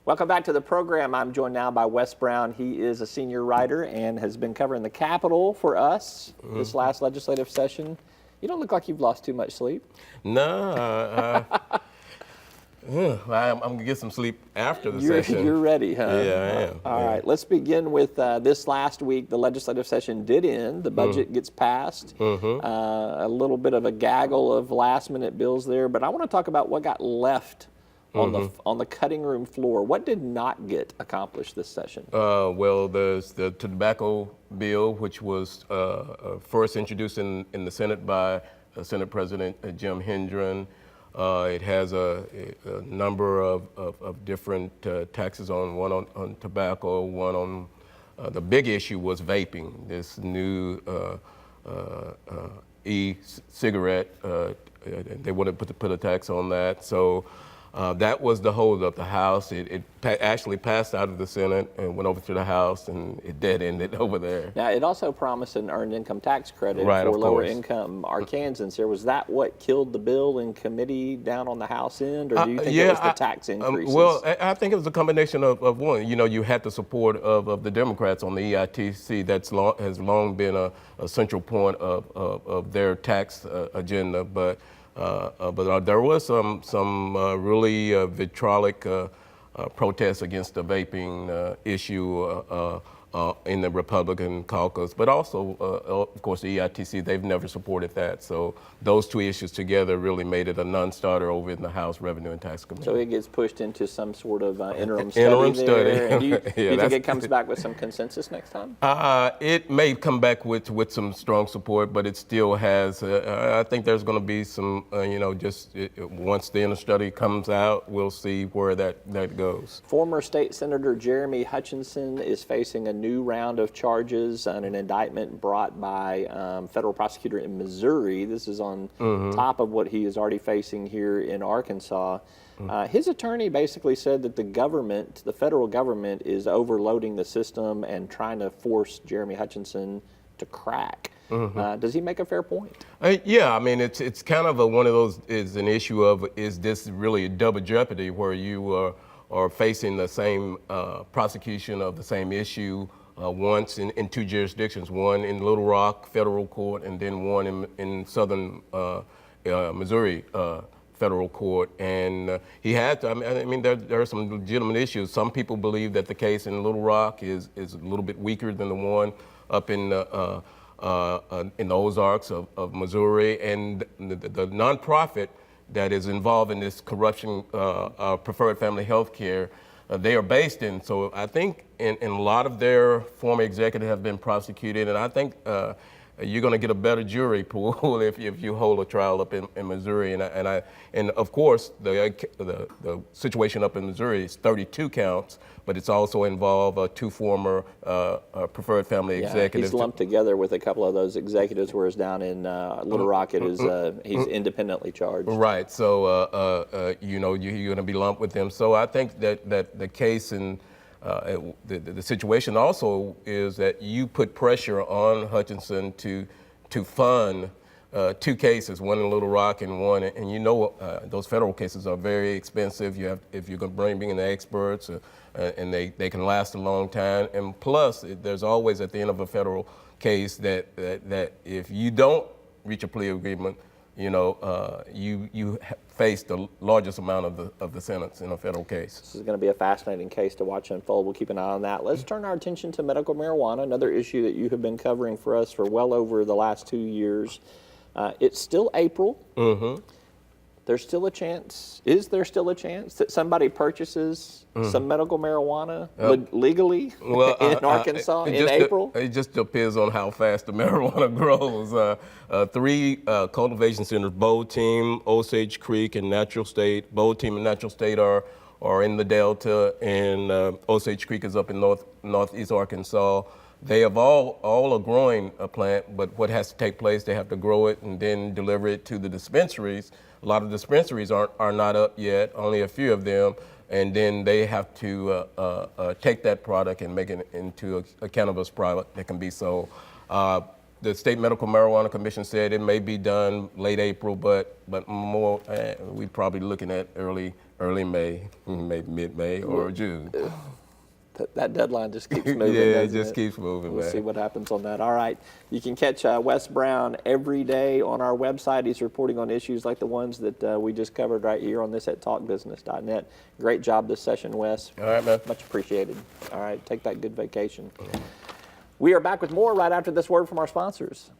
Welcome back to the program. I'm joined now by Wes Brown. He is a senior writer and has been covering the Capitol for us this last legislative session. You don't look like you've lost too much sleep. No, I'm going to get some sleep after the session. You're ready, huh? Yeah, I am. All right, let's begin with this last week. The legislative session did end. The budget gets passed. A little bit of a gaggle of last-minute bills there, but I want to talk about what got left on the cutting room floor. What did not get accomplished this session? Well, there's the tobacco bill, which was first introduced in the Senate by Senate President Jim Hendren. It has a number of different taxes one on tobacco, one on the big issue was vaping. This new e-cigarette, they wanted to put a tax on that. So that was the hold up. The House, it actually passed out of the Senate and went over to the House, and it dead-ended over there. Now, it also promised an earned income tax credit Right, for of lower course. income Arkansans here. Was that what killed the bill in committee down on the House end, or do you think it was the tax increases? Well, I think it was a combination of one. You know, you had the support of the Democrats on the EITC. Has long been a central point of their tax agenda, but there was some really vitriolic protests against the vaping issue in the Republican caucus, but also, of course, the EITC, they've never supported that. So those two issues together really made it a non-starter over in the House Revenue and Tax Committee. So it gets pushed into some sort of interim study there. And do you think it comes back with some consensus next time? It may come back with some strong support, but it still has, I think there's going to be some, once the interim study comes out, we'll see where that goes. Former State Senator Jeremy Hutchinson is facing a new round of charges on an indictment brought by federal prosecutor in Missouri. This is on top of what he is already facing here in Arkansas. His attorney basically said that the federal government, is overloading the system and trying to force Jeremy Hutchinson to crack. Does he make a fair point? Yeah, I mean, it's kind of one of those, is an issue of, is this really a double jeopardy where you are facing the same prosecution of the same issue once in two jurisdictions, one in Little Rock federal court and then one in southern Missouri federal court. And he had to, I mean there are some legitimate issues. Some people believe that the case in Little Rock is a little bit weaker than the one up in the Ozarks of Missouri. And the nonprofit that is involved in this corruption, preferred family health care, they are based in. So I think in a lot of their former executives have been prosecuted, and I think you're going to get a better jury pool if you hold a trial up in Missouri. And of course the situation up in Missouri is 32 counts, but it's also involved two former preferred family executives. He's lumped together with a couple of those executives, whereas down in Little Rock it is he's independently charged. Right. So you're going to be lumped with them. So I think that the case and the situation also is that you put pressure on Hutchinson to fund two cases, one in Little Rock and one, and those federal cases are very expensive. If you're going to bring in the experts, and they can last a long time. And plus, there's always at the end of a federal case that if you don't reach a plea agreement, you face the largest amount of the sentence in a federal case. This is going to be a fascinating case to watch unfold. We'll keep an eye on that. Let's turn our attention to medical marijuana, another issue that you have been covering for us for well over the last 2 years. It's still April. There's still a chance. Is there still a chance that somebody purchases some medical marijuana legally in Arkansas in April? It just depends on how fast the marijuana grows. 3 cultivation centers, Bold Team, Osage Creek, and Natural State. Bold Team and Natural State are in the Delta, and Osage Creek is up in northeast Arkansas. They have all a growing plant, but what has to take place, they have to grow it and then deliver it to the dispensaries. A lot of dispensaries are not up yet, only a few of them, and then they have to take that product and make it into a cannabis product that can be sold. the State Medical Marijuana Commission said it may be done late April, but more, we're probably looking at early May, maybe mid-May or June. That deadline just keeps moving. Yeah, it doesn't just keeps moving, We'll man. see what happens on that. All right. You can catch Wes Brown every day on our website. He's reporting on issues like the ones that we just covered right here on this at talkbusiness.net. Great job this session, Wes. All right, man. Much appreciated. All right. Take that good vacation. We are back with more right after this word from our sponsors.